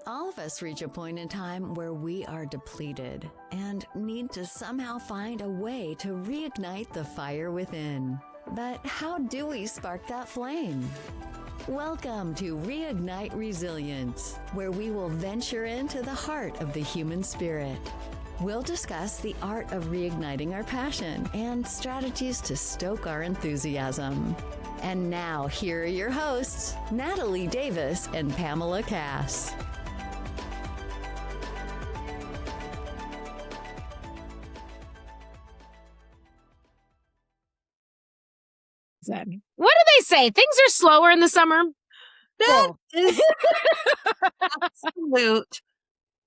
All of us reach a point in time where we are depleted and need to somehow find a way to reignite the fire within. But how do we spark that flame? Welcome to Reignite Resilience, where we will venture into the heart of the human spirit. We'll discuss the art of reigniting our passion and strategies to stoke our enthusiasm. And now, here are your hosts, Natalie Davis and Pamela Cass. What do they say? Things are slower in the summer. That is absolute.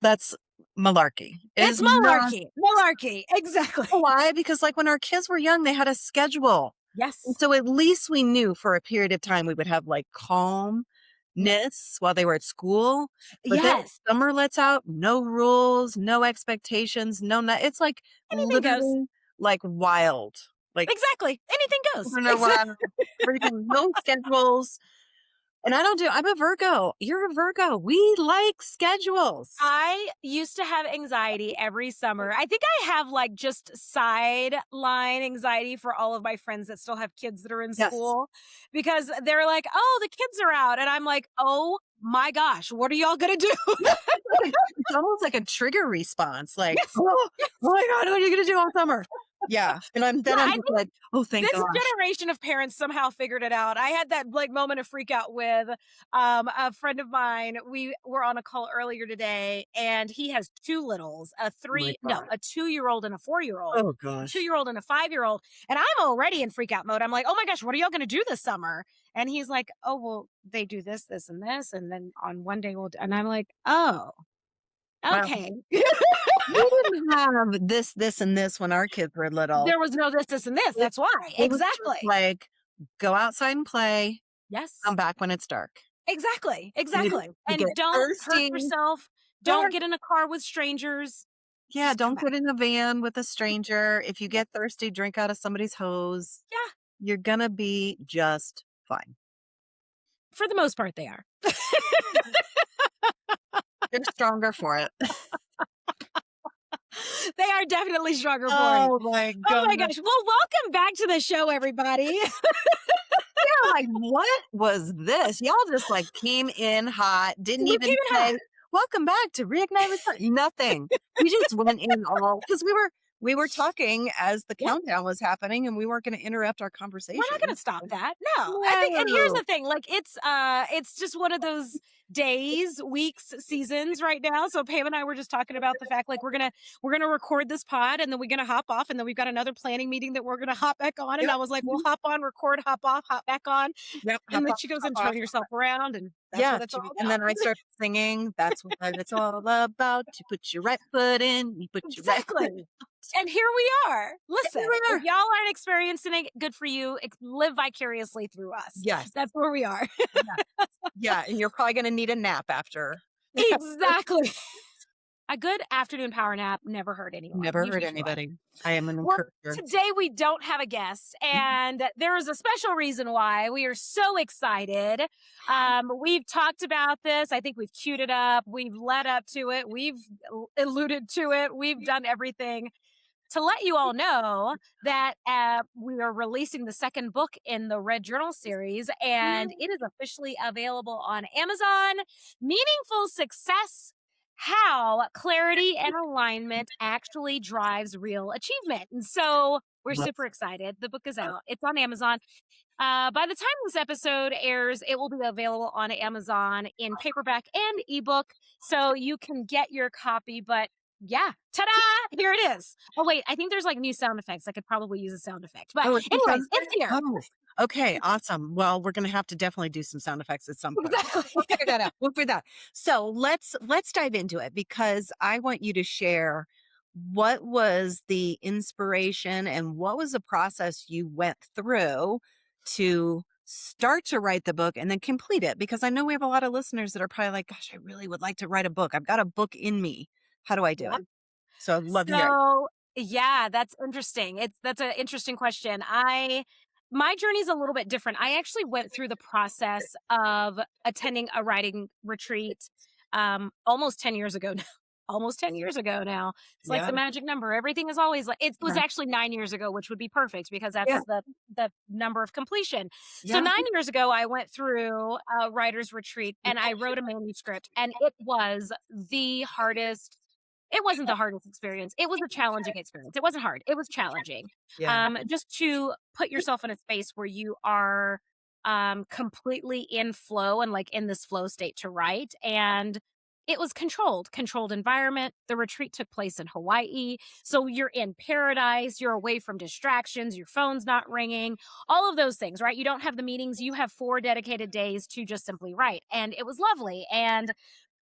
That's malarkey. It's malarkey. Malarkey. Exactly. Why? Because like when our kids were young, they had a schedule. Yes. And so at least we knew for a period of time we would have like calmness while they were at school. But then summer lets out, no rules, no expectations, it's like anything goes. Like wild. Like exactly. Anything goes. No schedules. And I'm a Virgo. You're a Virgo. We like schedules. I used to have anxiety every summer. I think I have like just sideline anxiety for all of my friends that still have kids that are in school because they're like, oh, the kids are out. And I'm like, oh my gosh, what are y'all going to do? It's almost like a trigger response. Like, oh my God, what are you going to do all summer? Yeah. And I'm just like, oh, thank God. This generation of parents somehow figured it out. I had that like moment of freak out with a friend of mine. We were on a call earlier today and he has two littles, a 2-year-old and a 4-year-old. Oh gosh. A 2-year-old and a 5-year-old. And I'm already in freak out mode. I'm like, oh my gosh, what are y'all going to do this summer? And he's like, oh, well, they do this, this, and this. And then on one day and I'm like, oh. Okay. We didn't have this, and this when our kids were little. There was no this, and this. That's why. Exactly. Like, go outside and play. Yes. Come back when it's dark. Exactly. And don't hurt yourself. Don't get in a car with strangers. Yeah, don't get in a van with a stranger. If you get thirsty, drink out of somebody's hose. Yeah. You're going to be just fine. For the most part, they are. They're stronger for it. They are definitely stronger for it. Oh my God. Oh my gosh. Well, welcome back to the show, everybody. Yeah, like what was this? Y'all just like came in hot, didn't even say, welcome back to Reignite Resilience. Nothing. We just went in all because we were talking as the countdown was happening and we weren't going to interrupt our conversation. We're not going to stop that. No. I think, and here's the thing, like it's just one of those days, weeks, seasons right now. So Pam and I were just talking about the fact like we're going to record this pod and then we're going to hop off and then we've got another planning meeting that we're going to hop back on. And I was like, well, hop on, record, hop off, hop back on. Yep. And then she goes and turn yourself around and that's all about. And then I start singing. That's what it's all about. You put your right foot in, you put your right foot in. And here we are. Listen, if y'all aren't experiencing it, good for you. Live vicariously through us. Yes. That's where we are. Yeah. And you're probably going to need a nap after. Exactly. A good afternoon power nap never hurt anyone. Never hurt anybody. I am an encourager. Today we don't have a guest, and there is a special reason why. We are so excited. We've talked about this. I think we've queued it up. We've led up to it. We've alluded to it. We've done everything to let you all know that we are releasing the second book in the Red Journal series, and it is officially available on Amazon. Meaningful Success: How Clarity and Alignment Actually Drives Real Achievement. And so we're super excited. The book is out. It's on Amazon. By the time this episode airs, it will be available on Amazon in paperback and ebook, so you can get your copy. But yeah, ta-da! Here it is. Oh, wait, I think there's like new sound effects. I could probably use a sound effect. But anyways, it's here. Oh, okay, awesome. Well, we're going to have to definitely do some sound effects at some point. Exactly. We'll figure that out. We'll figure that out. So let's dive into it because I want you to share what was the inspiration and what was the process you went through to start to write the book and then complete it? Because I know we have a lot of listeners that are probably like, gosh, I really would like to write a book. I've got a book in me. How do I do it? So I'd love to hear it. Yeah, that's interesting. That's an interesting question. My journey is a little bit different. I actually went through the process of attending a writing retreat almost 10 years ago now. Almost 10 years ago now. It's like Yeah. the magic number. Everything is always like, it was Right. actually 9 years ago, which would be perfect because Yeah. that's the number of completion. So Yeah. 9 years ago, I went through a writer's retreat and I wrote a manuscript, and it was the hardest. It wasn't the hardest experience. It was a challenging experience. It wasn't hard. It was challenging. Yeah. Just to put yourself in a space where you are completely in flow and like in this flow state to write. And it was controlled environment. The retreat took place in Hawaii. So you're in paradise, you're away from distractions, your phone's not ringing, all of those things, right? You don't have the meetings. You have 4 dedicated days to just simply write. And it was lovely. And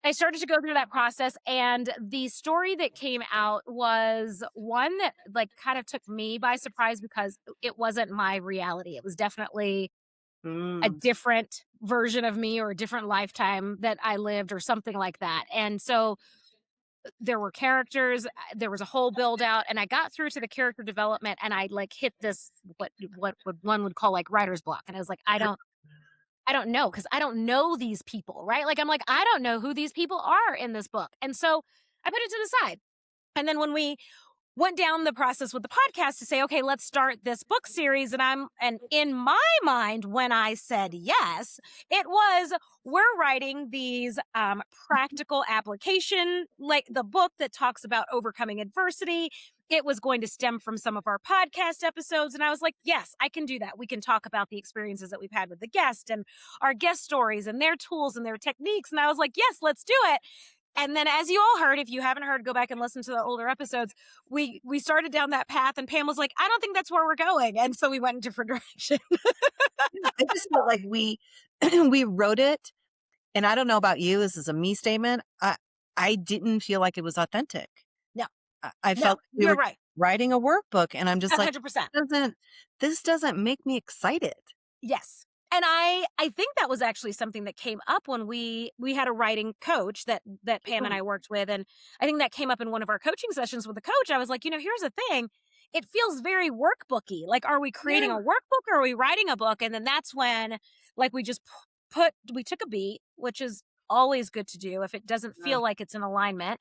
I started to go through that process, and the story that came out was one that like kind of took me by surprise because it wasn't my reality. It was definitely a Mm. different version of me or a different lifetime that I lived or something like that. And so there were characters, there was a whole build out, and I got through to the character development and I like hit this what one would call like writer's block. And I was like, I don't know, because I don't know these people, right? Like I'm like, I don't know who these people are in this book. And so I put it to the side. And then when we went down the process with the podcast to say, okay, let's start this book series. And in my mind, when I said yes, it was, we're writing these practical application, like the book that talks about overcoming adversity. It was going to stem from some of our podcast episodes. And I was like, yes, I can do that. We can talk about the experiences that we've had with the guest and our guest stories and their tools and their techniques. And I was like, yes, let's do it. And then, as you all heard, if you haven't heard, go back and listen to the older episodes. We started down that path, and Pam was like, I don't think that's where we're going. And so we went in a different direction. I just felt like we we wrote it, and I don't know about you, this is a me statement. I didn't feel like it was authentic. No. I No, felt like we you're were right. writing a workbook, and I'm just like, 100%. this doesn't make me excited. Yes. And I think that was actually something that came up when we had a writing coach that Pam and I worked with. And I think that came up in one of our coaching sessions with the coach. I was like, here's the thing. It feels very workbooky. Like, are we creating a workbook or are we writing a book? And then that's when like we just we took a beat, which is always good to do if it doesn't feel like it's in alignment.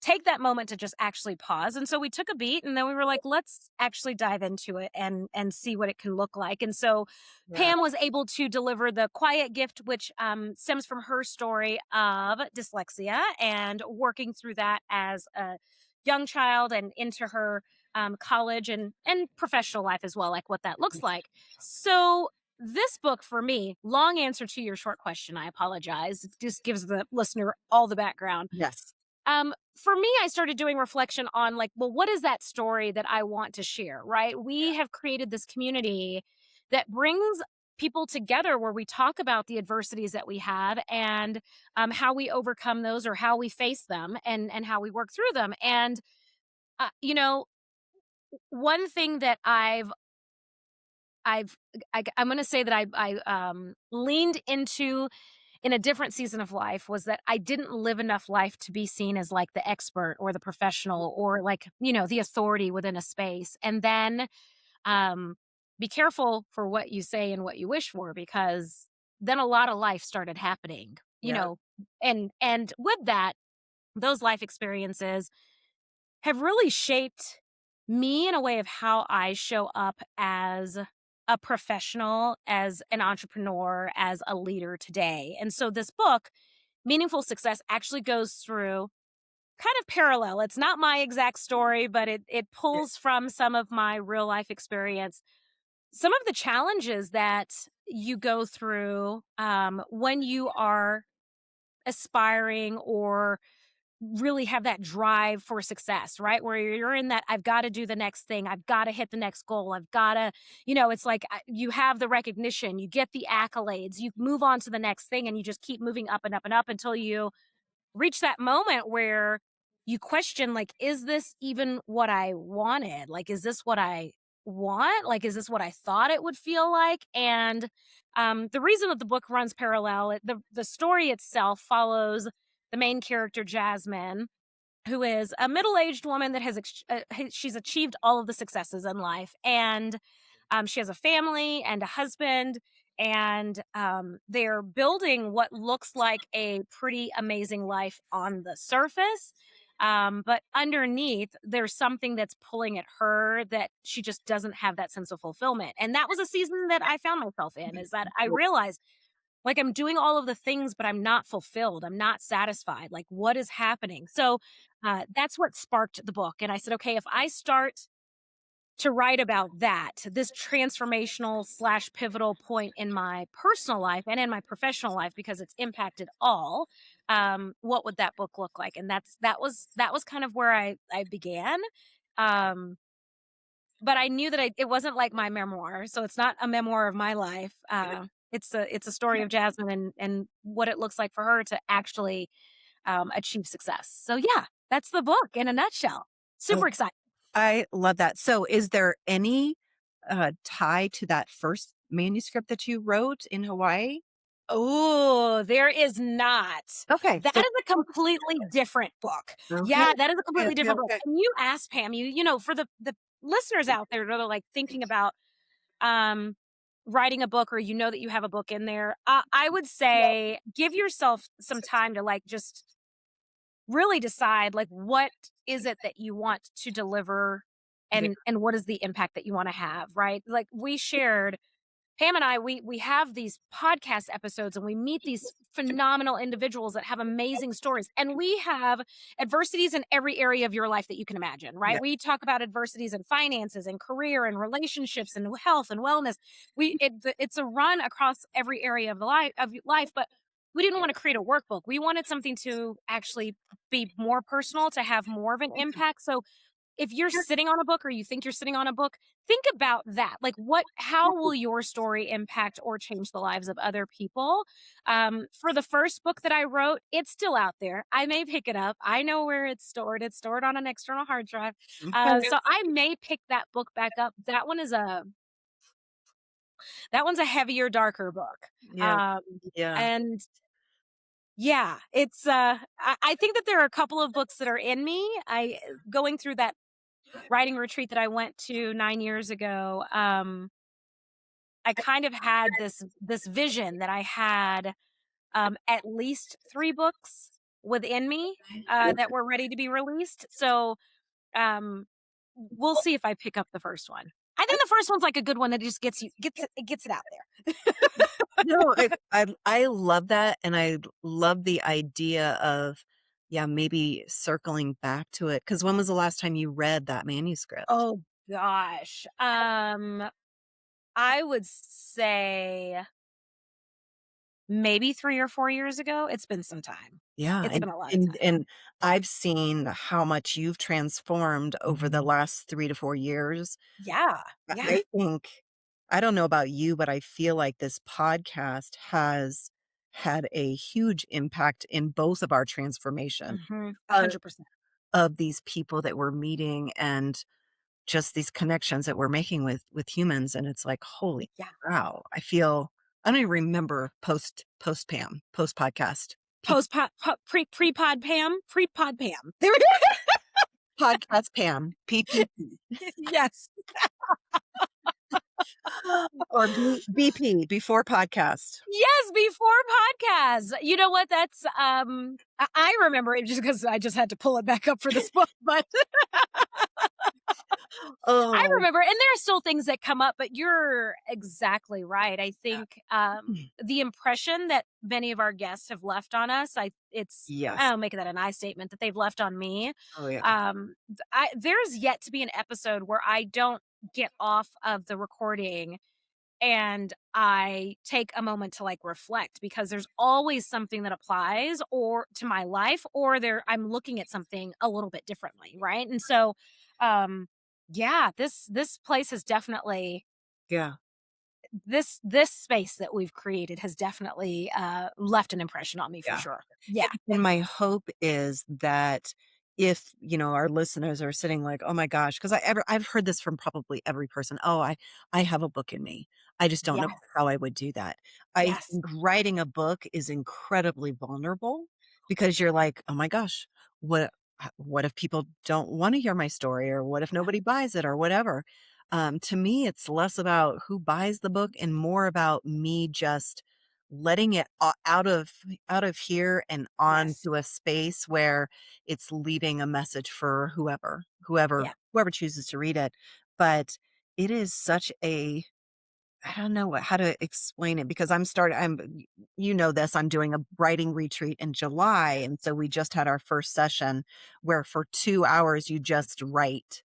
Take that moment to just actually pause. And so we took a beat, and then we were like, let's actually dive into it and see what it can look like. And so Pam was able to deliver the quiet gift, which stems from her story of dyslexia and working through that as a young child and into her college and professional life as well, like what that looks like. So this book for me, long answer to your short question, I apologize. It just gives the listener all the background. Yes. For me, I started doing reflection on like, well, what is that story that I want to share, right? We have created this community that brings people together where we talk about the adversities that we have and how we overcome those or how we face them and how we work through them. And, one thing that I'm going to say that I leaned into in a different season of life was that I didn't live enough life to be seen as like the expert or the professional or like, the authority within a space. And then be careful for what you say and what you wish for, because then a lot of life started happening, and with that, those life experiences have really shaped me in a way of how I show up as a professional, as an entrepreneur, as a leader today. And so this book, Meaningful Success, actually goes through kind of parallel. It's not my exact story, but it pulls from some of my real life experience, some of the challenges that you go through when you are aspiring or really have that drive for success, right? Where you're in that, I've got to do the next thing. I've got to hit the next goal. I've got to, it's like you have the recognition, you get the accolades, you move on to the next thing, and you just keep moving up and up and up until you reach that moment where you question, like, is this even what I wanted? Like, is this what I want? Like, is this what I thought it would feel like? And the reason that the book runs parallel, the story itself follows the main character, Jasmine, who is a middle-aged woman that she's achieved all of the successes in life. And she has a family and a husband, and they're building what looks like a pretty amazing life on the surface. But underneath, there's something that's pulling at her that she just doesn't have that sense of fulfillment. And that was a season that I found myself in, is that I realized like I'm doing all of the things, but I'm not fulfilled. I'm not satisfied. Like, what is happening? So that's what sparked the book. And I said, okay, if I start to write about that, this transformational slash pivotal point in my personal life and in my professional life, because it's impacted all, what would that book look like? And that was kind of where I began. Um, but I knew that it wasn't like my memoir, so it's not a memoir of my life. It's a story of Jasmine and what it looks like for her to actually achieve success. So yeah, that's the book in a nutshell. Oh, Super excited. I love that. So is there any tie to that first manuscript that you wrote in Hawaii? Oh, there is not. Okay. That So, is a completely different book. okay. Yeah, that is a Okay. completely Okay. different book. Okay. And you asked Pam, for the listeners out there that are like thinking about um writing a book, or that you have a book in there, I would say give yourself some time to like just really decide like what is it that you want to deliver, Yeah. and what is the impact that you want to have, right? Like we shared, Pam and I, we have these podcast episodes and we meet these phenomenal individuals that have amazing stories. And we have adversities in every area of your life that you can imagine, right? Yeah. We talk about adversities in finances and career and relationships and health and wellness. It's a run across every area of the life, but we didn't want to create a workbook. We wanted something to actually be more personal, to have more of an impact. So if you're sitting on a book, or you think you're sitting on a book, think about that. Like how will your story impact or change the lives of other people? For the first book that I wrote, it's still out there. I may pick it up. I know where it's stored. It's stored on an external hard drive. Okay. So I may pick that book back up. That one's a heavier, darker book. Yeah. Um, Yeah. and yeah, it's I think that there are a couple of books that are in me. I going through that writing retreat that I went to 9 years ago, I kind of had this vision that I had at least 3 books within me that were ready to be released. So um, we'll see if I pick up the first one. I think the first one's like a good one that just gets it out there. No, I love that, and I love the idea of, yeah, maybe circling back to it. Because when was the last time you read that manuscript? Oh gosh, I would say maybe 3 or 4 years ago. It's been some time. Yeah, It's been a lot of and time. and I've seen how much you've transformed over the last 3 to 4 years. Yeah, I yeah. I think I don't know about you, but I feel like this podcast has had a huge impact in both of our transformation Mhm, of 100%. of these people that we're meeting, and just these connections that we're making with humans, and it's like, "Holy Yeah. wow." I don't even remember post Pam, post podcast. Post pod po pre-pod Pam, pre-pod Pam. There Podcast Pam, PPP, Yes. or BP, before podcast. Yes, before podcasts. You know what? That's, I remember it just because I just had to pull it back up for this book, but I Oh, remember, and there are still things that come up, but you're exactly right. I think, the impression that many of our guests have left on us, yes. I'll make that an I statement, that they've left on me. Oh, yeah. There's yet to be an episode where I don't get off of the recording and I take a moment to like reflect, because there's always something that applies or to my life, or I'm looking at something a little bit differently, right? And so yeah, this place has definitely, Yeah. this space that we've created has definitely left an impression on me for Yeah. sure. Yeah. And my hope is that if, our listeners are sitting like, "Oh my gosh," because I've heard this from probably every person. "Oh, I have a book in me. I just don't know Yes. how I would do that." I Yes. think writing a book is incredibly vulnerable, because you're like, "Oh my gosh, what what if people don't want to hear my story, or what if nobody buys it, or whatever?" To me, it's less about who buys the book and more about me just letting it out of here and on Yes. to a space where it's leaving a message for Yeah. whoever chooses to read it. But it is such a I don't know how to explain it because you know this, I'm doing a writing retreat in July. And so we just had our first session where for 2 hours you just write.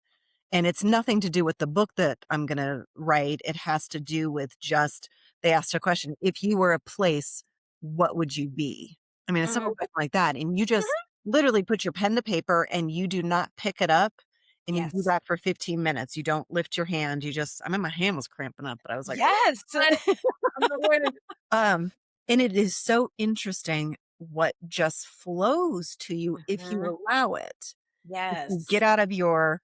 And it's nothing to do with the book that I'm going to write. It has to do with just, they asked a question, if you were a place, what would you be? I mean, it's Mhm. something like that. And you just Mhm. literally put your pen to paper and you do not pick it up. And you do Yes. that for 15 minutes. You don't lift your hand. I mean, my hand was cramping up, but I was like, Yes. I'm not waiting. Um, and it is so interesting what just flows to you if you Mhm. allow it. If you Yes. get out of your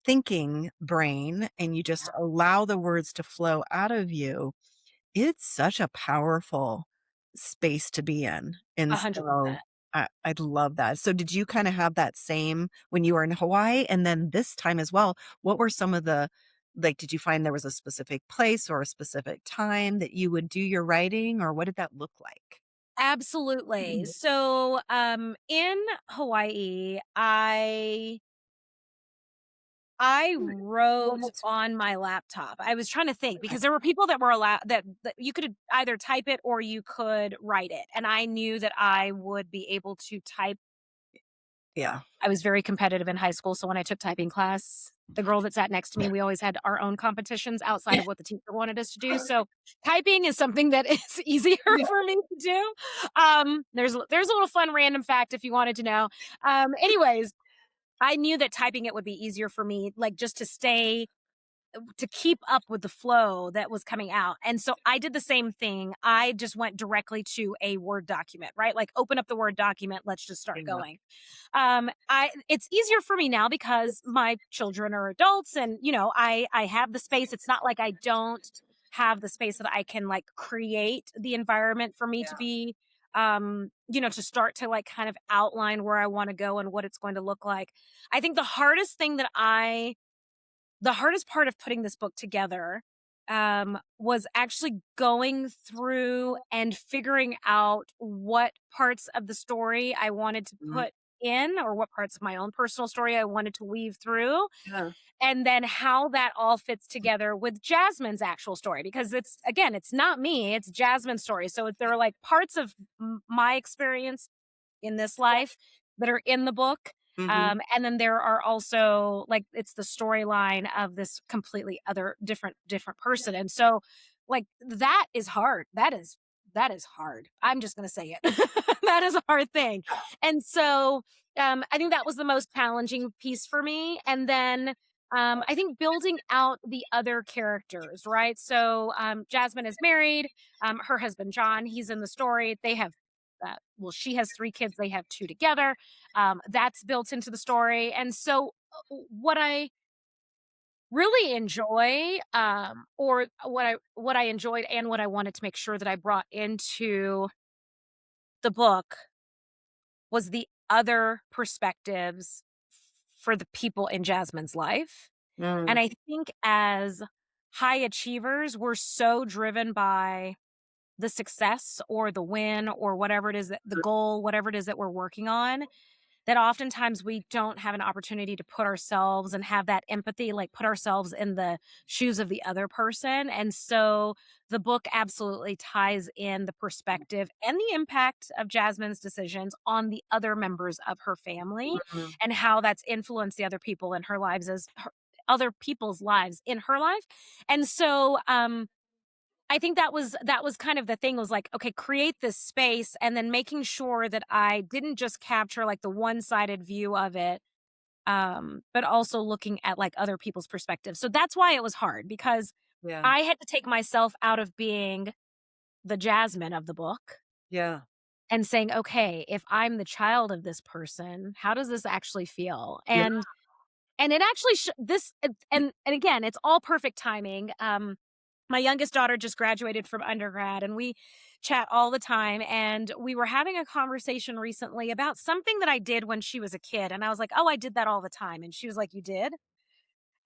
thinking brain and you just Yeah. allow the words to flow out of you, it's such a powerful space to be in. And so 100%. I love that. So did you kind of have that same when you were in Hawaii and then this time as well? What were some of the like, did you find there was a specific place or a specific time that you would do your writing or what did that look like? Absolutely. So, in Hawaii, I wrote What? on my laptop. I was trying to think because there were people that were allowed that you could either type it or you could write it. And I knew that I would be able to type. Yeah. I was very competitive in high school, so when I took typing class, the girl that sat next to me, we always had our own competitions outside of what the teacher wanted us to do. So typing is something that is easier Yeah. for me to do. There's a little fun random fact if you wanted to know. Anyways, I knew that typing it would be easier for me, like just to keep up with the flow that was coming out. And so I did the same thing. I just went directly to a Word document, right? Like open up the Word document, let's just start Yeah. going. I It's easier for me now because my children are adults and I have the space. It's not like I don't have the space that I can like create the environment for me to be to start to like kind of outline where I want to go and what it's going to look like. I think the hardest part of putting this book together was actually going through and figuring out what parts of the story I wanted to Mhm. put in or what parts of my own personal story I wanted to weave through Yeah. and then how that all fits together with Jasmine's actual story because it's not me, it's Jasmine's story. So there are like parts of my experience in this life that are in the book. Mhm. And then there are also like it's the storyline of this completely other different person. And so like that is hard. That is hard. I'm just gonna say it. That is a hard thing. And so I think that was the most challenging piece for me. And then I think building out the other characters, right? So Jasmine is married. Her husband John, he's in the story. They have she has 3 kids, they have 2 together. That's built into the story. And so, what I really enjoy, or what I enjoyed and what I wanted to make sure that I brought into the book was the other perspectives for the people in Jasmine's life. And Mm. I think as high achievers, we're so driven by the success or the win or whatever it is that the goal, whatever it is that we're working on, that oftentimes we don't have an opportunity to put ourselves and have that empathy, like put ourselves in the shoes of the other person. And so the book absolutely ties in the perspective and the impact of Jasmine's decisions on the other members of her family Mhm. and how that's influenced the other people in her lives other people's lives in her life. And so I think that was kind of the thing was like, okay, create this space and then making sure that I didn't just capture like the one-sided view of it, but also looking at like other people's perspectives. So that's why it was hard because Yeah. I had to take myself out of being the Jasmine of the book Yeah. and saying, okay, if I'm the child of this person, how does this actually feel? Yeah. And it actually this and again, it's all perfect timing. My youngest daughter just graduated from undergrad and we chat all the time and we were having a conversation recently about something that I did when she was a kid and I was like, "Oh, I did that all the time." And she was like, "You did?"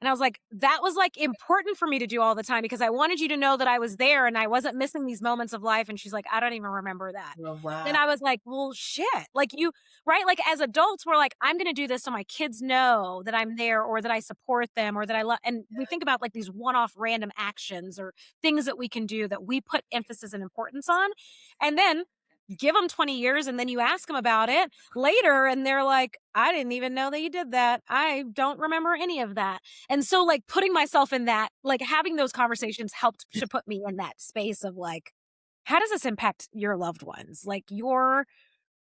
And I was like, that was like important for me to do all the time because I wanted you to know that I was there and I wasn't missing these moments of life. And she's like, I don't even remember that. Oh, Then wow. I was like, well, shit. Like you, right? Like as adults, we're like, I'm going to do this so my kids know that I'm there or that I support them or that I love. And we think about like these one off random actions or things that we can do that we put emphasis and importance on. And then give them 20 years and then you ask them about it later and they're like, I didn't even know that you did that. I don't remember any of that. And so like putting myself in that, like having those conversations helped to put me in that space of like, how does this impact your loved ones? Like your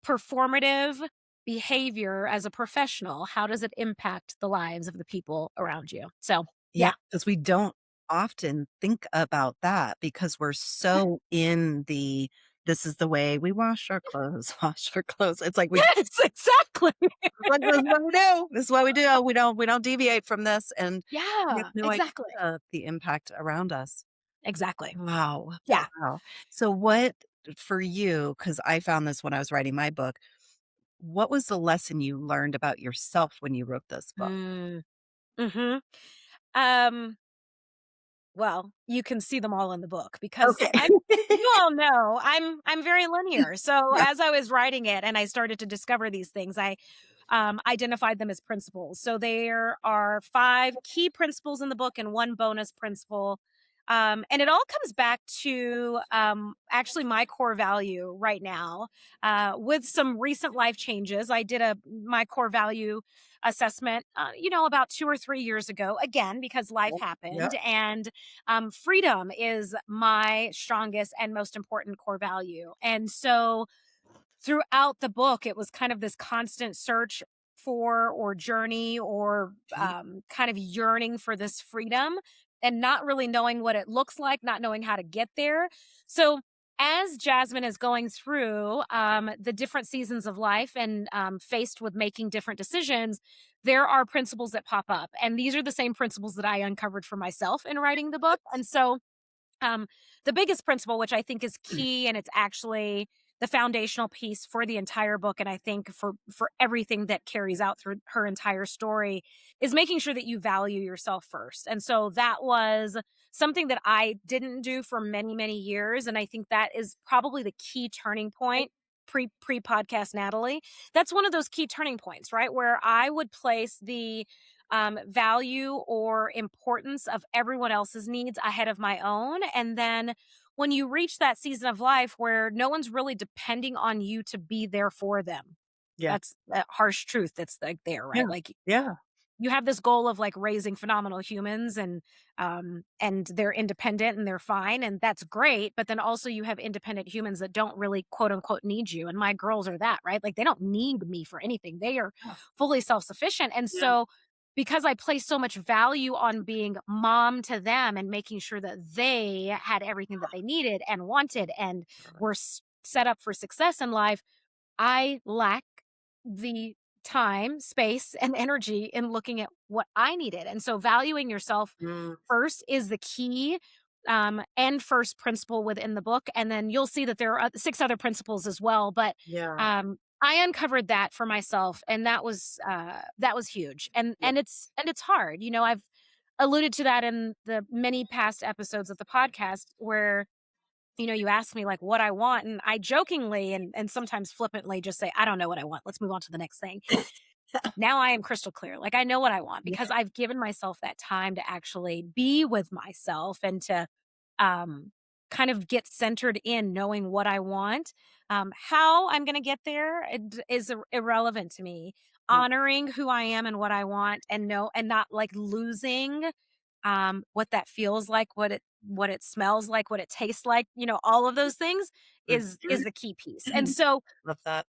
performative behavior as a professional, how does it impact the lives of the people around you? So, Yeah, yeah. because we don't often think about that because we're so in the this is the way we wash our clothes, wash our clothes. It's like we Yes, exactly. like this is what we do. This is what we do. We don't deviate from this, and we have Yeah, no exactly. idea the impact around us. Exactly. Wow. Yeah. Wow. So what for you, because I found this when I was writing my book, what was the lesson you learned about yourself when you wrote this book? Mm. Hmm. Um, well, you can see them all in the book because Okay. you all know I'm very linear. So Yeah. as I was writing it and I started to discover these things, I identified them as principles. So there are 5 key principles in the book and 1 bonus principle. And it all comes back to actually my core value right now. With some recent life changes, I did my core value assessment, about 2 or 3 years ago. Again, because life Yep. happened, and freedom is my strongest and most important core value. And so throughout the book, it was kind of this constant search for or journey or Yep. kind of yearning for this freedom and not really knowing what it looks like, not knowing how to get there. So, as Jasmine is going through the different seasons of life and faced with making different decisions, there are principles that pop up. And these are the same principles that I uncovered for myself in writing the book. And so, um, the biggest principle, which I think is key, and it's actually the foundational piece for the entire book, and I think for everything that carries out through her entire story, is making sure that you value yourself first. And so that was something that I didn't do for many, many years, and I think that is probably the key turning point. Pre podcast Natalie, that's one of those key turning points, right? Where I would place the value or importance of everyone else's needs ahead of my own. And then when you reach that season of life where no one's really depending on you to be there for them, Yeah. that's that harsh truth that's like there, Yeah. right? Like Yeah. you have this goal of like raising phenomenal humans and they're independent and they're fine and that's great, but then also you have independent humans that don't really quote unquote need you, and my girls are that, right? Like they don't need me for anything, they are Yeah. fully self-sufficient. And Yeah. so because I place so much value on being mom to them and making sure that they had everything that they needed and wanted and were set up for success in life, I lack the time, space, and energy in looking at what I needed. And so valuing yourself Mm, first is the key and first principle within the book. And then you'll see that there are 6 other principles as well. But yeah. I uncovered that for myself, and that was huge. Yeah. And it's hard. You know, I've alluded to that in the many past episodes of the podcast where you ask me like what I want, and I jokingly and sometimes flippantly just say, I don't know what I want. Let's move on to the next thing. Now I am crystal clear. Like I know what I want Yeah. because I've given myself that time to actually be with myself and to um kind of get centered in knowing what I want. How I'm going to get there is irrelevant to me. Yeah. Honoring who I am and what I want, and not like losing what that feels like, what it smells like, what it tastes like, all of those things is Mhm. the key piece. And so Love that.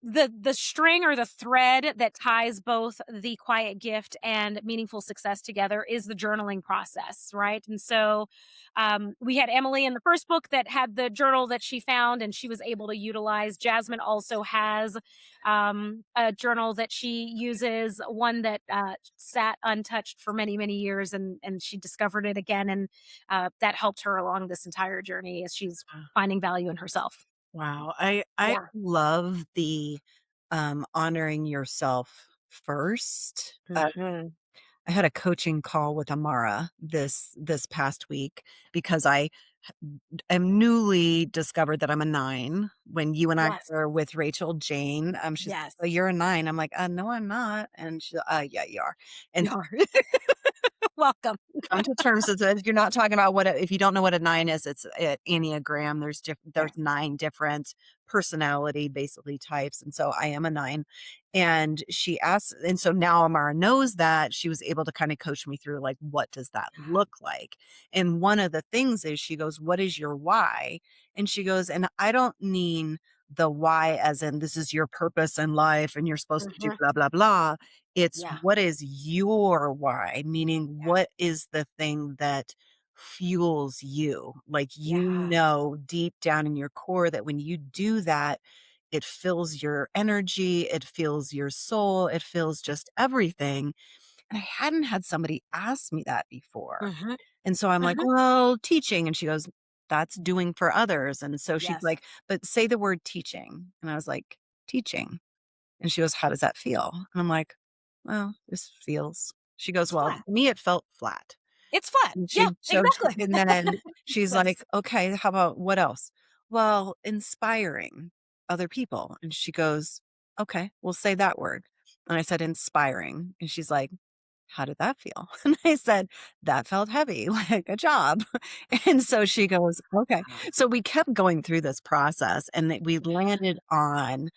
the string or the thread that ties both the quiet gift and meaningful success together is the journaling process, right? And so we had Emily in the first book that had the journal that she found and she was able to utilize. Jasmine also has a journal that she uses, one that sat untouched for many, many years, and she discovered it again, and that helped her along this entire journey as she's finding value in herself. Wow. I Yeah. love the honoring yourself first. Mhm. I had a coaching call with Amara this past week because I am newly discovered that I'm a 9. When you and I Yes. were with Rachel Jane, she's like, Yes. "Oh, you're a 9." I'm like, "No, I'm not." And she, "Yeah, you are." And You are. Welcome. come to terms with it. You're not talking about if you don't know what a 9 is, it's a Enneagram. Yeah. There's 9 different personality basically types. And so I am a 9. And she asked, and so now Amara knows that. She was able to kind of coach me through like, what does that look like? And one of the things is she goes, "What is your why?" And she goes, and I don't mean the why as in this is your purpose in life and you're supposed to do Mhm. blah, blah, blah. It's Yeah. what is your why? Meaning, Yeah. what is the thing that fuels you? Like, Yeah. deep down in your core that when you do that, it fills your energy, it fills your soul, it fills just everything. And I hadn't had somebody ask me that before. Mhm. And so I'm like, Mhm. "Well, teaching." And she goes, "That's doing for others." And so she's Yes. like, "But say the word teaching." And I was like, "Teaching." And she goes, "How does that feel?" And I'm like, "Well, this feels." She goes, It's "Well, flat. to me, it felt flat." It's flat. And Yeah, exactly. and then she's Yes. like, "Okay, how about what else?" "Well, inspiring other people." And she goes, "Okay, we'll say that word." And I said, "Inspiring." And she's like, "How did that feel?" And I said, "That felt heavy, like a job." And so she goes, "Okay." Wow. So we kept going through this process and that we landed on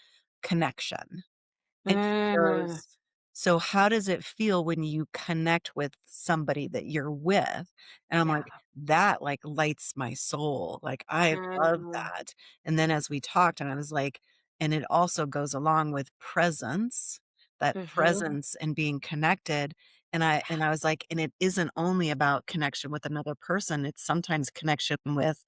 connection. And she Mm. goes, "So how does it feel when you connect with somebody that you're with?" And I'm Yeah. like, "That, like, lights my soul. Like, I love Mm. that." And then as we talked, and I was like, "And it also goes along with presence, that Mhm. presence and being connected." And I was like, "And it isn't only about connection with another person, it's sometimes connection with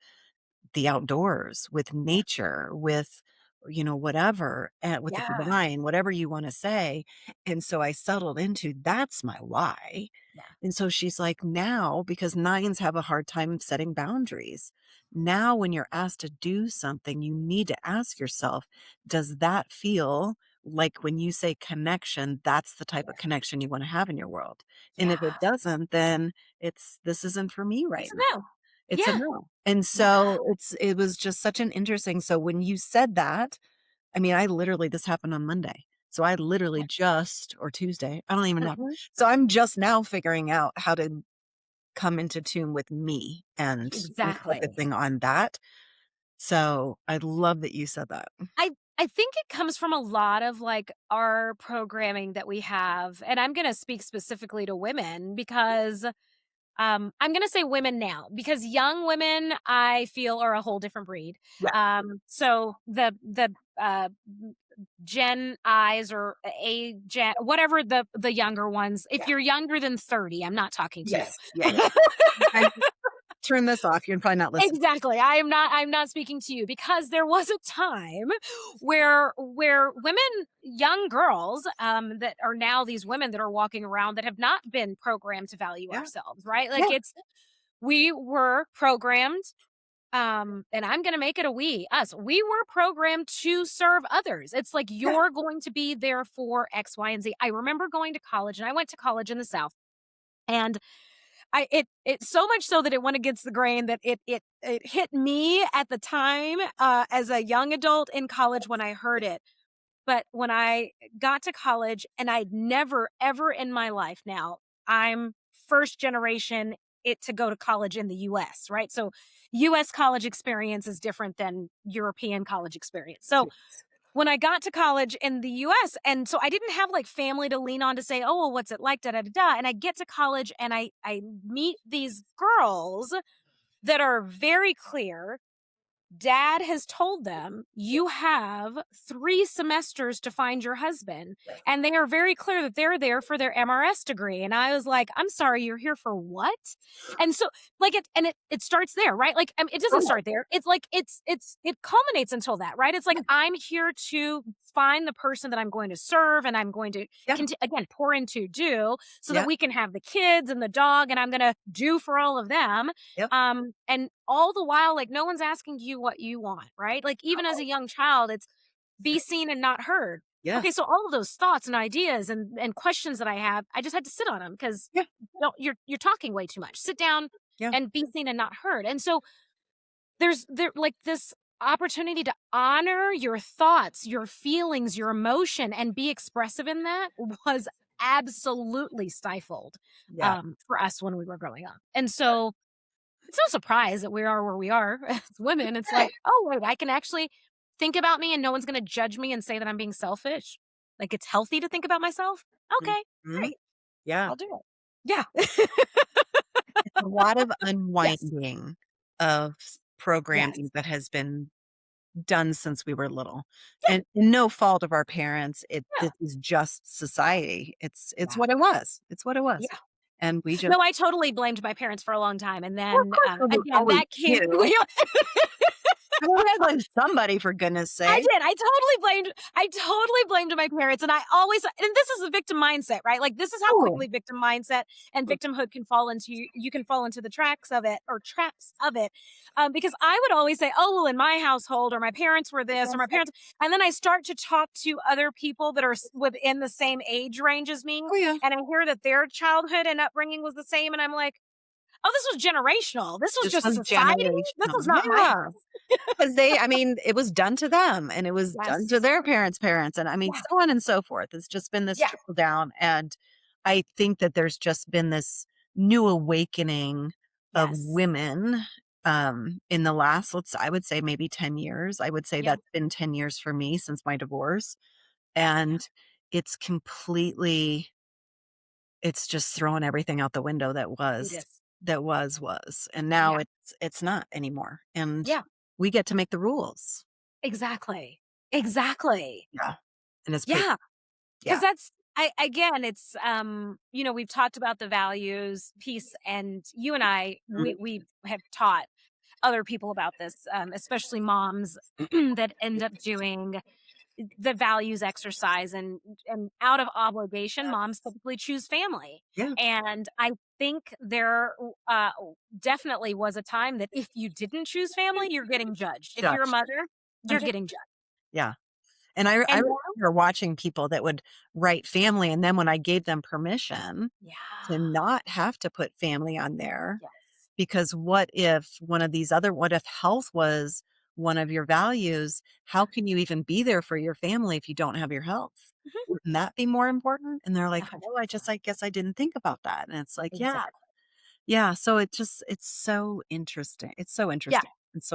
the outdoors, with Yeah. nature, with, whatever, with the Yeah. divine, whatever you wanna say." And so I settled into that's my why. Yeah. And so she's like, "Now," because 9s have a hard time setting boundaries. "Now when you're asked to do something, you need to ask yourself, does that feel like when you say connection, that's the type of connection you wanna have in your world? And if Yeah. it doesn't, then this isn't for me It's right a now." no. It's a Yeah. no. And Yeah. so it was just such an interesting, so when you said that, I mean, I literally this happened on Monday. So I literally just or Tuesday, I don't even know. Mhm. So I'm just now figuring out how to come into tune with me and Exactly. focusing on that. So I love that you said that. I think it comes from a lot of, like, our programming that we have, and I'm gonna speak specifically to women because, I'm gonna say women now, because young women, I feel, are a whole different breed. Yeah. So uh, Gen Is or A Gen whatever the younger ones, if Yeah. you're younger than 30, I'm not talking to you. Yes. Yeah, yeah. I turn this off. You're probably not listening. Exactly. I'm not speaking to you because there was a time where women, young girls, that are now these women that are walking around that have not been programmed to value Yeah. ourselves, right? Like Yeah. it's we were programmed, and I'm gonna make it a us. We were programmed to serve others. It's like Yeah. you're going to be there for X, Y, and Z. I remember going to college, and I went to college in the South. And it so much so that it went against the grain that it hit me at the time, as a young adult in college when I heard it. But when I got to college, and I'd never ever in my life, now I'm first generation it to go to college in the US, right? So US college experience is different than European college experience. So when I got to college in the US, and so I didn't have like family to lean on to say, "Oh, well, what's it like?" Da da da da. And I get to college and I meet these girls that are very clear. Dad has told them, "You have 3 semesters to find your husband." And they are very clear that they're there for their MRS degree. And I was like, "I'm sorry, you're here for what?" And so like it starts there, right? Like it doesn't start there. It's like it culminates until that, right? It's like I'm here to find the person that I'm going to serve and I'm going to Yeah. again pour into do so that Yeah. we can have the kids and the dog and I'm going to do for all of them. Yep. And all the while, like, no one's asking you what you want, right? Like, even as a young child, it's be seen and not heard. Yeah. Okay, so all of those thoughts and ideas and questions that I have, I just had to sit on them because Yeah. you're talking way too much. Sit down Yeah. and be seen and not heard. And so there like this opportunity to honor your thoughts, your feelings, your emotion, and be expressive in that was absolutely stifled Yeah. for us when we were growing up. And so it's no surprise that we are where we are as women. It's like, oh, wait, I can actually think about me and no one's going to judge me and say that I'm being selfish. Like it's healthy to think about myself. Okay, Mhm. great. Yeah. I'll do it. Yeah. It's a lot of Yes. unwinding of Yes. programming that has been done since we were little. And no fault of our parents. Yeah. This is just society. It's Yeah. what it was. It's what it was. Yeah. And we just No, I totally blamed my parents for a long time. And well, of then course we again, always that came. do. I mean, we had to blame somebody for goodness I sake. did. I totally blamed my parents. And and this is a victim mindset, right? Like this is how Oh, quickly victim mindset and victimhood can fall into you can fall into the tracks of it or traps of it. Because I would always say, oh, well, in my household or my parents were this or my parents. And then I start to talk to other people that are within the same age range as me. oh yeah. And I hear that their childhood and upbringing was the same. And I'm like, oh, this was generational. This was This just was society. This generational. was not my Yeah. house. Because I mean, it was done to them and it was done to Yes. their parents. And I mean, Yeah. so on and so forth. It's just been this Yeah. trickle down. And I think that there's just been this new awakening of Yes. women in the last, I would say maybe 10 years. I would say Yeah. that's been 10 years for me since my divorce. And it's completely, it's just throwing everything out the window It is. that was. And now Yeah. it's not anymore. And Yeah. we get to make the rules. Exactly. Exactly. Yeah. And it's pretty Yeah. yeah. Because that's it's we've talked about the values piece and you and I Mhm. we have taught other people about this, especially moms that end up doing the values exercise and out of obligation, moms typically choose family. Yeah. And I think there uh, definitely was a time that if you didn't choose family, you're getting judged. If you're a Judged. mother, you're Okay. getting judged. Yeah. And I And remember watching people that would write family, and then when I gave them permission to yeah. not have to put family on there, Yes. because what if what if health was one of your values? How can you even be there for your family if you don't have your health? Mhm. Wouldn't that be more important? And they're like, oh, 100%. I guess I didn't think about that. And it's like, yeah, Exactly. yeah. So it's so interesting. It's so Yeah. interesting. It's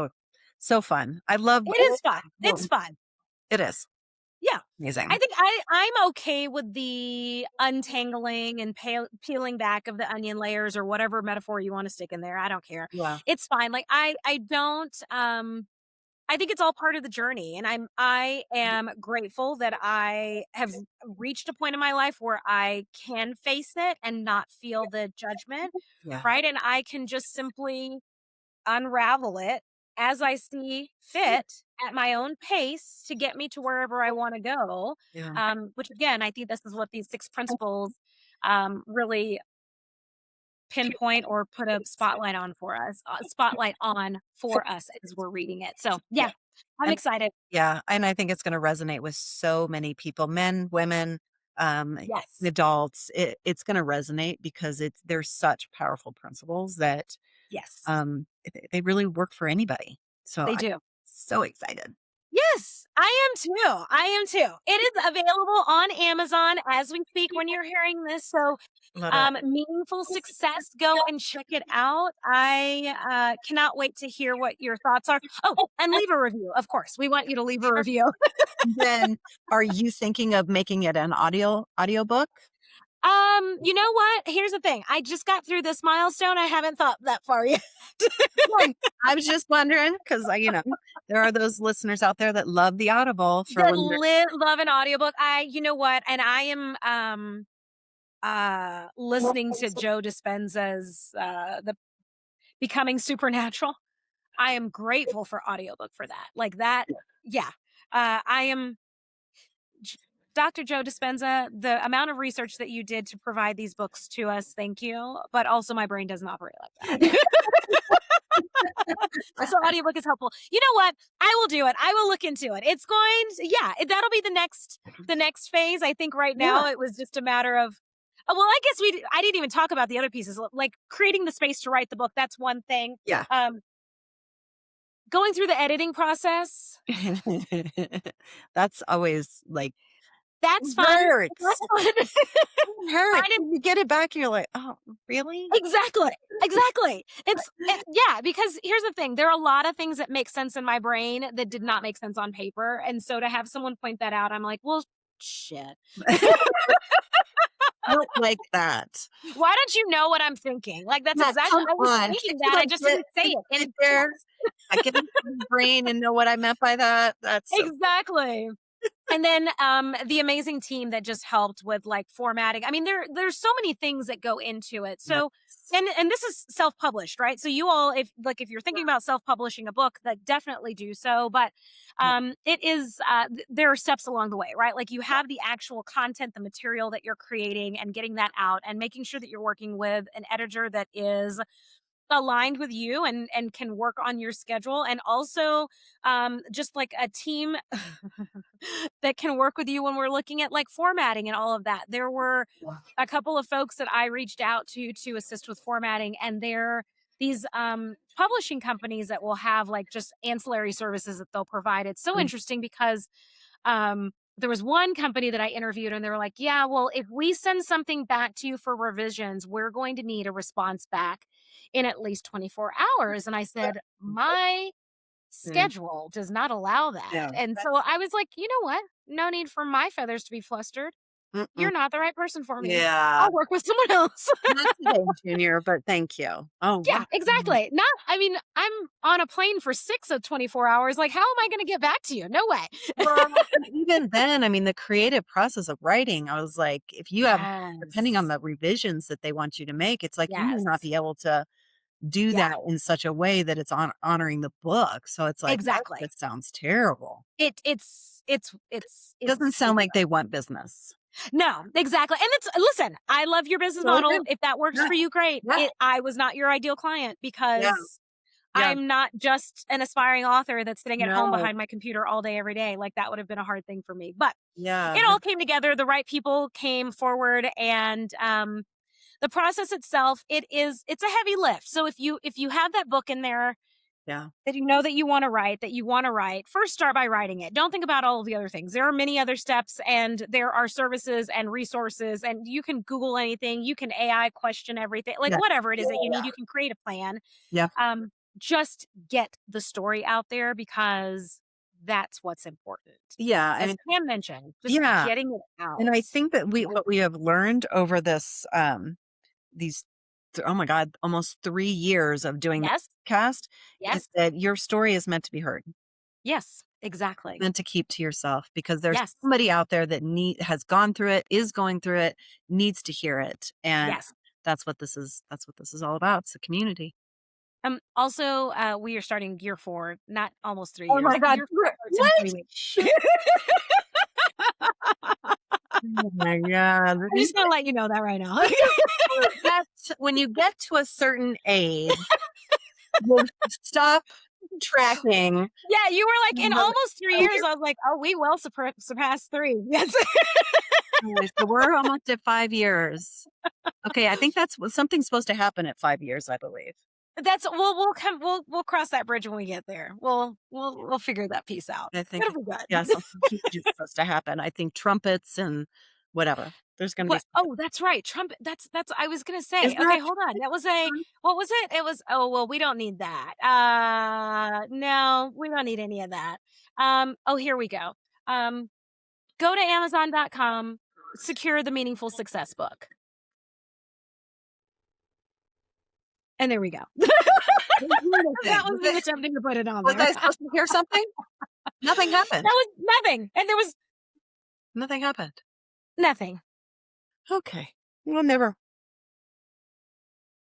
so fun. I love It is fun. It's well, fun. it is Yeah. I amazing. think I'm okay with the untangling and peeling back of the onion layers or whatever metaphor you want to stick in there. I don't care. Yeah. It's fine. Like I don't I think it's all part of the journey and I am grateful that I have reached a point in my life where I can face it and not feel the judgment, Yeah. right? And I can just simply unravel it as I see fit at my own pace to get me to wherever I want to go. Yeah. Which again, I think this is what these 6 principles really pinpoint or put a spotlight on for us as we're reading it. So yeah, I'm And excited. yeah, and I think it's gonna resonate with so many people, men, women, Yes, adults. It's gonna resonate because there's such powerful principles that yes, they really work for anybody. So they I'm do. so excited. Yes, I am too. I am too. It is available on Amazon as we speak when you're hearing this. So Love it. meaningful success, go and check it out. I cannot wait to hear what your thoughts are. Oh, and leave a review. Of course, we want you to leave a review. Then are you thinking of making it an audiobook? You know what? Here's the thing. I just got through this milestone. I haven't thought that far yet. Right. I was just wondering because there are those listeners out there that love the Audible for That when they're love an audiobook. You know what? And I am listening to Joe Dispenza's the Becoming Supernatural. I am grateful for audiobook for that. Like that. Yeah. I am Dr. Joe Dispenza, the amount of research that you did to provide these books to us, thank you. But also my brain doesn't operate like that. So audiobook is helpful. You know what? I will do it. I will look into it. It's going to, that'll be the next phase. I think right Yeah. now it was just a matter of, well, I guess I didn't even talk about the other pieces, like creating the space to write the book. That's one thing. Yeah. Going through the editing process. That's always like, That's it fun. hurts. That's fun. It hurts. Finding- You get it back and you're like, oh, really? Exactly. Because here's the thing. There are a lot of things that make sense in my brain that did not make sense on paper. And so to have someone point that out, I'm like, well, shit. Not like that. Why don't you know what I'm thinking? Like, that's Yeah, exactly, I was come on. thinking Can't you, that. I just didn't say it. sit And there, I get into my brain and know what I meant by that. That's so exactly. And then the amazing team that just helped with like formatting. I mean, there's so many things that go into it. So and this is self-published, right? So you all, if you're thinking about self-publishing a book, like definitely do so. But it is there are steps along the way, right? Like you have the actual content, the material that you're creating and getting that out and making sure that you're working with an editor that is aligned with you and can work on your schedule, and also just like a team that can work with you when we're looking at like formatting and all of that. There were a couple of folks that I reached out to assist with formatting, and they're these publishing companies that will have like just ancillary services that they'll provide. It's so interesting because there was one company that I interviewed and they were like, yeah, well, if we send something back to you for revisions, we're going to need a response back in at least 24 hours. And I said, my schedule does not allow that. Yeah. And so I was like, you know what? No need for my feathers to be flustered. You're not the right person for me. Yeah. I'll work with someone else. Not today, Junior, but thank you. Oh, Yeah, wow. exactly. I'm on a plane for 6 of 24 hours. Like, how am I going to get back to you? No way. Well, and even then, I mean, the creative process of writing, I was like, if you have, depending on the revisions that they want you to make, it's like you may not be able to do that in such a way that it's honoring the book. So it's like, Exactly. that sounds terrible. It Doesn't sound like they want business. No, exactly. And listen, I love your business model. If that works for you, great. I was not your ideal client because I'm not just an aspiring author that's sitting at home behind my computer all day, every day. Like that would have been a hard thing for me, but it all came together. The right people came forward, and the process itself, it's a heavy lift. So if you have that book in there, that you know that you want to write, first start by writing it. Don't think about all of the other things. There are many other steps, and there are services and resources, and you can Google anything. You can AI question everything, like whatever it is that you need, you can create a plan. Just get the story out there because that's what's important. As Pam mentioned, just getting it out. And I think that what we have learned over this, these, oh my God, almost 3 years of doing this podcast is that your story is meant to be heard. Yes, exactly. Meant to keep to yourself, because there's somebody out there that has gone through it, is going through it, needs to hear it. And that's what this is all about. It's a community. Also, we are starting year 4, not almost 3 Oh years. my God. What? Oh my God. I'm just going to let you know that right now. When you get to a certain age, you'll stop tracking. Yeah, you were like, in almost 3 years, I was like, oh, we will surpass 3. Yes. So we're almost at 5 years. Okay, I think that's something's supposed to happen at 5 years, I believe. We'll cross that bridge when we get there. We'll figure that piece out. I think something huge is supposed to happen. I think trumpets and whatever. There's going to be. Oh, that's right. Trumpet. That's I was going to say. Okay, hold on. That was what was it? It was, oh, well, we don't need that. No, we don't need any of that. Oh, here we go. Go to Amazon.com, secure the Meaningful Success book. And there we go. That was me attempting to put it on there. Was I supposed to hear something? Nothing happened. That was nothing. And there was nothing happened. Nothing. Okay. Well, never.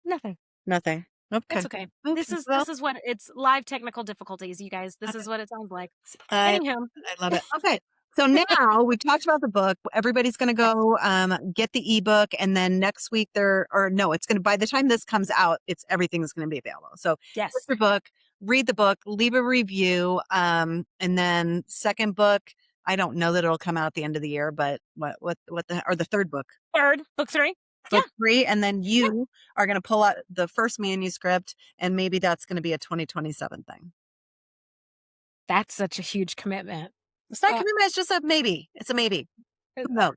Nothing. Okay. That's okay. This is what it's live technical difficulties, you guys. This is what it sounds like. I Anywho. love it. Okay. So now we've talked about the book. Everybody's going to go get the ebook, and then next week it's going to, by the time this comes out, everything's going to be available. So Yes. get your book, read the book, leave a review, and then second book. I don't know that it'll come out at the end of the year, but the third book, book 3. book 3, and then you are going to pull out the first manuscript, and maybe that's going to be a 2027 thing. That's such a huge commitment. It's not commitment. It's just a maybe. It's a maybe. No.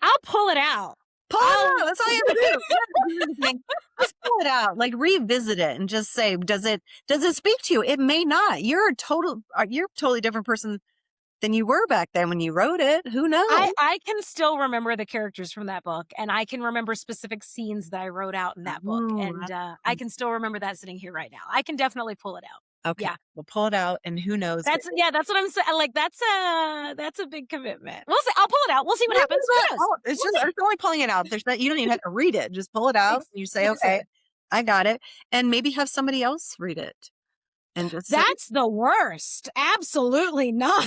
I'll pull it out. Pull it out. That's all you have to do. You don't have to do anything. Just pull it out. Like revisit it and just say, does it speak to you? It may not. You're a totally different person than you were back then when you wrote it. Who knows? I can still remember the characters from that book, and I can remember specific scenes that I wrote out in that book, and I can still remember that sitting here right now. I can definitely pull it out. Okay. Yeah. We'll pull it out, and who knows? That's what I'm saying. Like that's a big commitment. We'll see. I'll pull it out. We'll see what happens. It's only pulling it out. You don't even have to read it. Just pull it out. You say, okay, I got it, and maybe have somebody else read it. And just that's the worst. Absolutely not.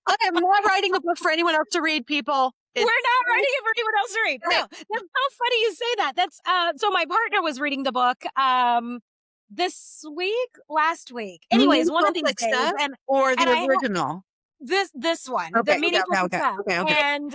I am not writing a book for anyone else to read, people. We're not writing it for anyone else to read. No, that's so funny you say that. That's so my partner was reading the book last week. Anyways, one of these days, or the original. This one, okay, the meaningful success. Okay.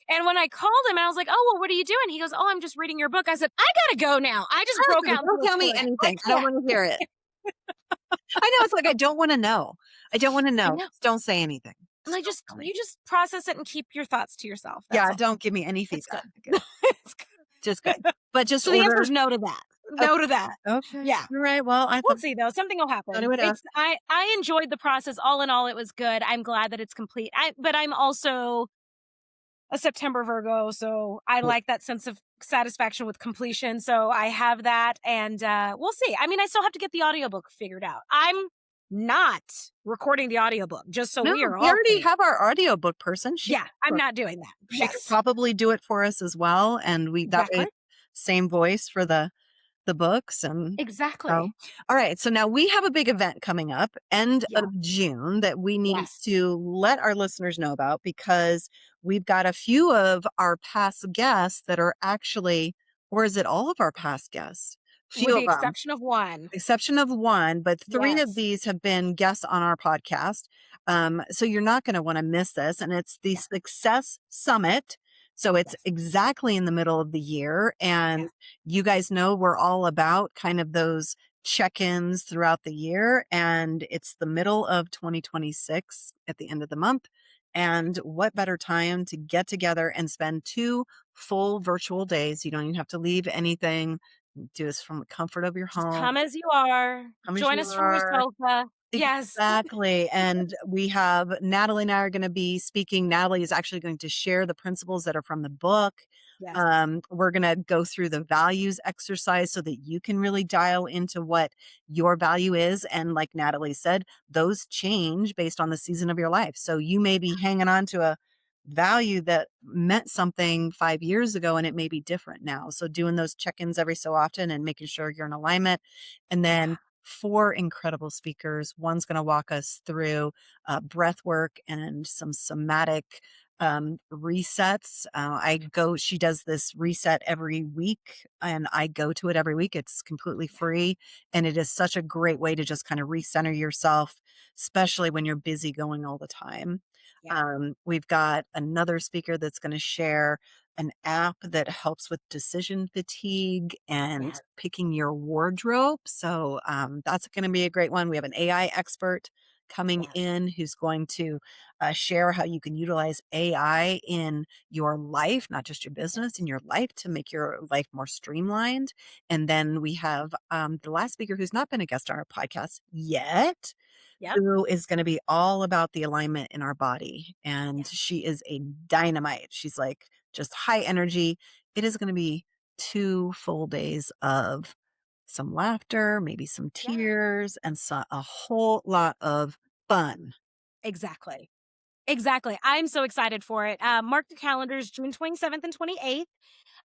And when I called him, I was like, "Oh, well, what are you doing?" He goes, "Oh, I'm just reading your book." I said, "I gotta go now. I just broke out." Don't tell me anything. I don't want to hear it. I know, it's like I don't want to know. I don't want to know. Just don't say anything. Like you just process it and keep your thoughts to yourself. Don't give me any feedback. It's good. Just good. But just so the answer is no to that. No to that. Okay. Yeah. All right. Well, we'll see though. Something will happen. I enjoyed the process. All in all, it was good. I'm glad that it's complete. But I'm also a September Virgo, so I like that sense of satisfaction with completion. So I have that, and we'll see. I mean, I still have to get the audiobook figured out. I'm not recording the audiobook, just so we already have our audiobook person. I'm not doing that. She could probably do it for us as well, and same voice for the books. And exactly. All right. So now we have a big event coming up end of June that we need to let our listeners know about, because we've got a few of our past guests that are actually, or is it all of our past guests? With the exception of one. Exception of one, but 3 of these have been guests on our podcast. So you're not going to want to miss this. And it's the Success Summit. So it's exactly in the middle of the year. And you guys know we're all about kind of those check-ins throughout the year. And it's the middle of 2026 at the end of the month. And what better time to get together and spend 2 full virtual days? You don't even have to leave anything. Do this from the comfort of your home. Come as you are. Join us from your sofa. Yes. Exactly. And we have Natalie and I are going to be speaking. Natalie is actually going to share the principles that are from the book. Yes. We're going to go through the values exercise so that you can really dial into what your value is. And like Natalie said, those change based on the season of your life. So you may be hanging on to a value that meant something 5 years ago, and it may be different now. So doing those check-ins every so often and making sure you're in alignment. And then 4 incredible speakers. One's going to walk us through breath work and some somatic resets. She does this reset every week, and I go to it every week. It's completely free. And it is such a great way to just kind of recenter yourself, especially when you're busy going all the time. We've got another speaker that's going to share an app that helps with decision fatigue and picking your wardrobe. So that's going to be a great one. We have an AI expert coming in who's going to share how you can utilize AI in your life, not just your business, in your life, to make your life more streamlined. And then we have the last speaker who's not been a guest on our podcast yet, who is going to be all about the alignment in our body. And she is a dynamite. She's like just high energy. It is going to be 2 full days of some laughter, maybe some tears, and a whole lot of fun. Exactly. Exactly. I'm so excited for it. Mark your calendars, June 27th and 28th.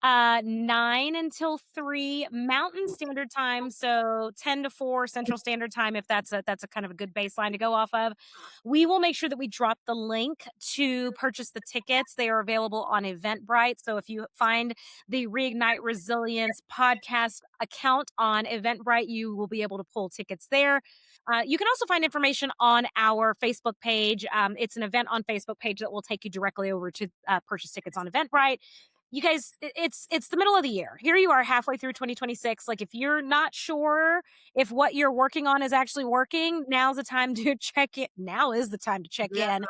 9 until 3 Mountain Standard Time, so 10 to 4 Central Standard Time, if that's a kind of a good baseline to go off of. We will make sure that we drop the link to purchase the tickets. They are available on Eventbrite. So if you find the Reignite Resilience podcast account on Eventbrite, you will be able to pull tickets there. You can also find information on our Facebook page. It's an event on Facebook page that will take you directly over to purchase tickets on Eventbrite. You guys, it's the middle of the year. Here you are halfway through 2026. Like if you're not sure if what you're working on is actually working, now's the time to check it. Now is the time to check in.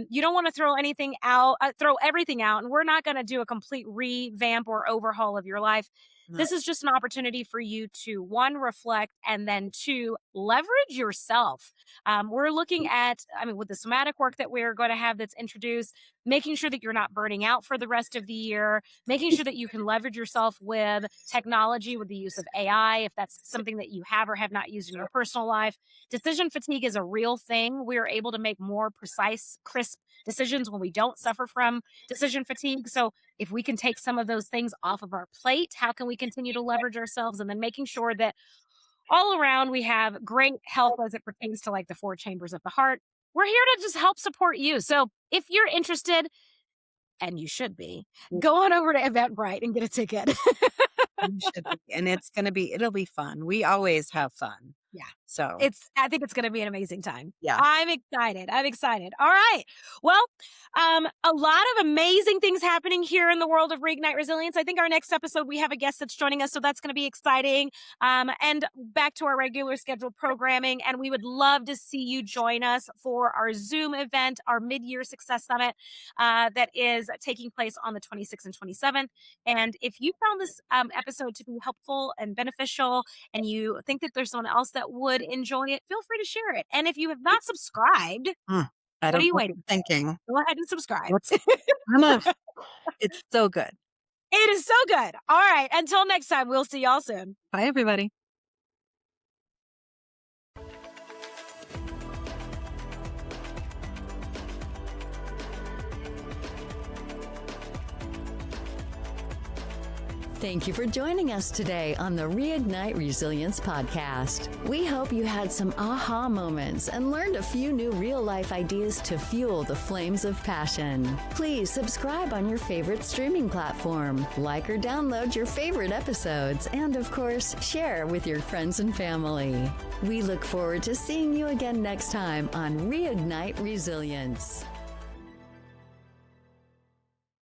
You don't want to throw anything out, throw everything out. And we're not going to do a complete revamp or overhaul of your life. This is just an opportunity for you to, one, reflect, and then two, leverage yourself. We're looking at, with the somatic work that we're going to have that's introduced, making sure that you're not burning out for the rest of the year, making sure that you can leverage yourself with technology, with the use of AI, if that's something that you have or have not used in your personal life. Decision fatigue is a real thing. We are able to make more precise, crisp decisions when we don't suffer from decision fatigue. So if we can take some of those things off of our plate, how can we continue to leverage ourselves? And then making sure that all around we have great health as it pertains to like the 4 chambers of the heart. We're here to just help support you. So if you're interested, and you should be, go on over to Eventbrite and get a ticket. You should be. And it'll be fun. We always have fun. Yeah. So I think it's going to be an amazing time. Yeah. I'm excited. All right. Well, a lot of amazing things happening here in the world of Reignite Resilience. I think our next episode, we have a guest that's joining us, so that's going to be exciting. And back to our regular scheduled programming. And we would love to see you join us for our Zoom event, our mid-year success summit, that is taking place on the 26th and 27th. And if you found this episode to be helpful and beneficial, and you think that there's someone else that would enjoy it, feel free to share it. And if you have not subscribed, what are you waiting for? Thinking. Go ahead and subscribe. It's so good. It is so good. All right. Until next time, we'll see y'all soon. Bye, everybody. Thank you for joining us today on the Reignite Resilience podcast. We hope you had some aha moments and learned a few new real-life ideas to fuel the flames of passion. Please subscribe on your favorite streaming platform, like or download your favorite episodes, and of course, share with your friends and family. We look forward to seeing you again next time on Reignite Resilience.